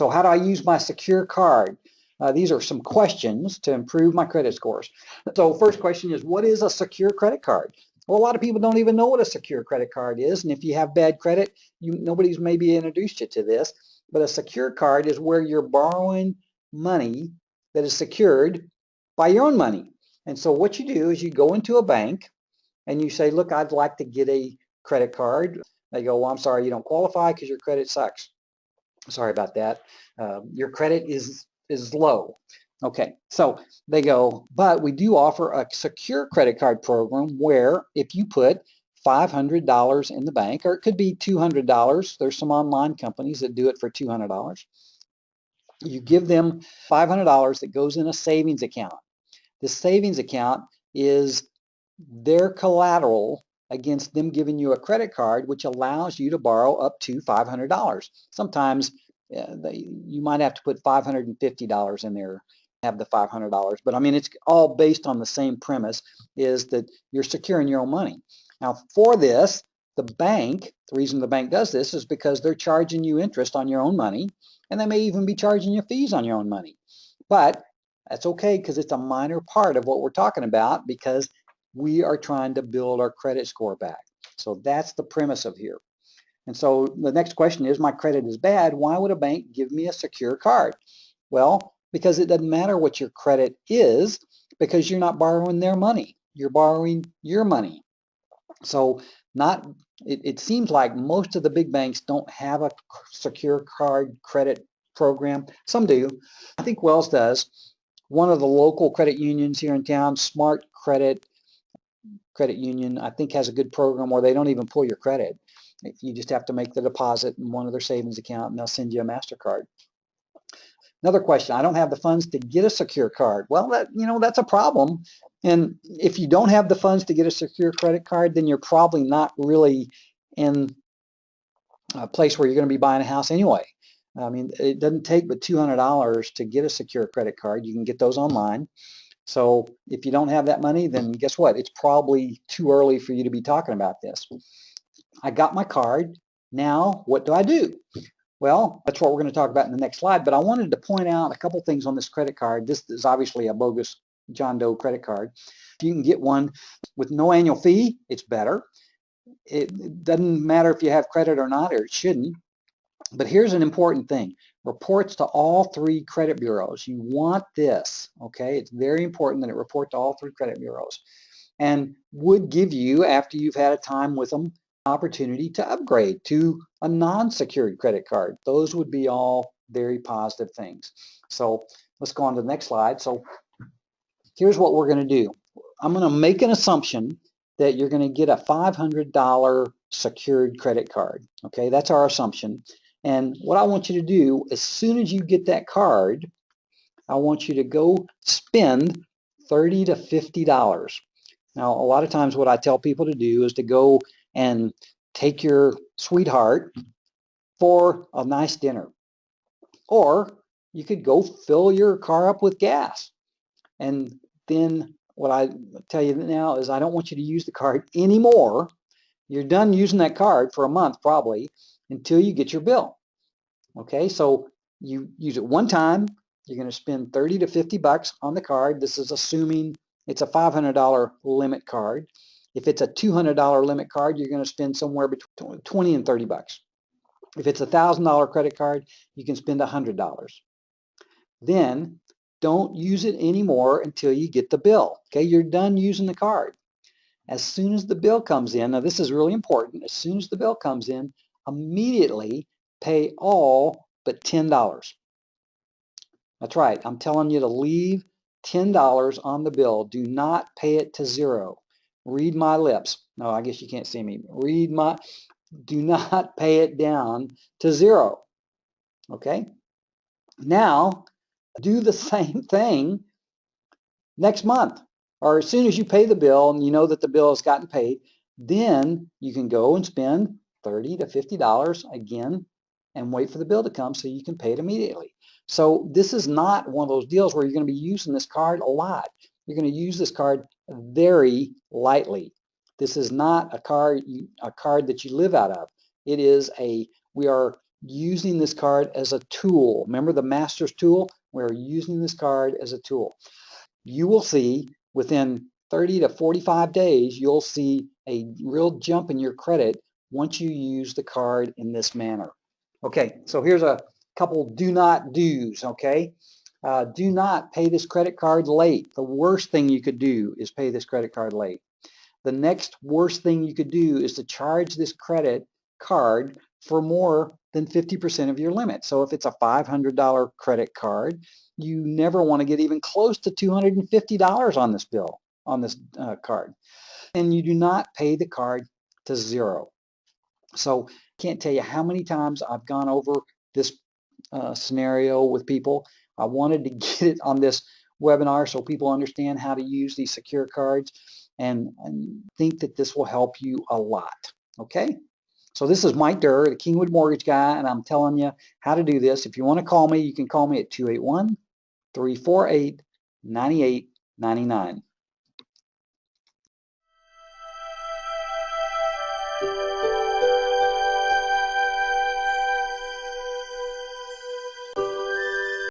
So how do I use my secure card? These are some questions to improve my credit scores. So first question is, what is a secure credit card? Well, a lot of people don't even know what a secure credit card is, and if you have bad credit, nobody's maybe introduced you to this, but a secure card is where you're borrowing money that is secured by your own money. And so what you do is you go into a bank and you say, look, I'd like to get a credit card. They go, well, I'm sorry, you don't qualify because your credit sucks. Sorry about that. Your credit is low. Okay, so they go, but we do offer a secure credit card program where if you put $500 in the bank, or it could be $200. There's some online companies that do it for $200. You give them $500 that goes in a savings account. This savings account is their collateral against them giving you a credit card, which allows you to borrow up to $500. Sometimes you might have to put $550 in there, have the $500, but I mean, it's all based on the same premise, is that you're securing your own money. Now for this, the reason the bank does this is because they're charging you interest on your own money, and they may even be charging you fees on your own money. But that's okay, because it's a minor part of what we're talking about, because we are trying to build our credit score back. So that's the premise of here. And so the next question is, my credit is bad. Why would a bank give me a secure card? Well, because it doesn't matter what your credit is, because you're not borrowing their money. You're borrowing your money. So it seems like most of the big banks don't have a secure card credit program. Some do. I think Wells does. One of the local credit unions here in town, Smart Credit Union, I think has a good program where they don't even pull your credit. You just have to make the deposit in one of their savings account, and they'll send you a MasterCard. Another question, I don't have the funds to get a secure card. Well, that's a problem. And if you don't have the funds to get a secure credit card, then you're probably not really in a place where you're going to be buying a house anyway. I mean, it doesn't take but $200 to get a secure credit card. You can get those online. So if you don't have that money, then guess what? It's probably too early for you to be talking about this. I got my card. Now, what do I do? Well, that's what we're going to talk about in the next slide, but I wanted to point out a couple things on this credit card. This is obviously a bogus John Doe credit card. If you can get one with no annual fee, it's better. It doesn't matter if you have credit or not, or it shouldn't. But here's an important thing. Reports to all 3 credit bureaus. You want this, okay? It's very important that it report to all 3 credit bureaus, and would give you, after you've had a time with them, opportunity to upgrade to a non-secured credit card. Those would be all very positive things. So let's go on to the next slide. So here's what we're going to do. I'm going to make an assumption that you're going to get a $500 secured credit card. Okay, that's our assumption. And what I want you to do, as soon as you get that card, I want you to go spend $30 to $50. Now, a lot of times what I tell people to do is to go and take your sweetheart for a nice dinner. Or you could go fill your car up with gas. And then what I tell you now is I don't want you to use the card anymore. You're done using that card for a month probably until you get your bill. Okay, so you use it one time. You're going to spend 30 to 50 bucks on the card. This is assuming it's a $500 limit card. If it's a $200 limit card, you're going to spend somewhere between 20 and 30 bucks. If it's a $1,000 credit card, you can spend $100. Then don't use it anymore until you get the bill. Okay, you're done using the card. As soon as the bill comes in, now this is really important, as soon as the bill comes in, immediately pay all but $10. That's right, I'm telling you to leave $10 on the bill. Do not pay it to zero. Read my lips. No, I guess you can't see me. Do not pay it down to zero. Okay? Now, do the same thing next month, or as soon as you pay the bill and you know that the bill has gotten paid, then you can go and spend $30 to $50 again and wait for the bill to come so you can pay it immediately. So this is not one of those deals where you're going to be using this card a lot. You're going to use this card very lightly. This is not a card that you live out of. We are using this card as a tool. Remember the master's tool? We're using this card as a tool. You will see within 30 to 45 days, you'll see a real jump in your credit once you use the card in this manner. Okay, so here's a couple do not do's, okay? Do not pay this credit card late. The worst thing you could do is pay this credit card late. The next worst thing you could do is to charge this credit card for more than 50% of your limit. So if it's a $500 credit card, you never want to get even close to $250 on this bill, on this card. And you do not pay the card to zero. So I can't tell you how many times I've gone over this scenario with people. I wanted to get it on this webinar so people understand how to use these secure cards, and think that this will help you a lot. Okay? So this is Mike Durr, the Kingwood Mortgage Guy, and I'm telling you how to do this. If you want to call me, you can call me at 281-348-9899.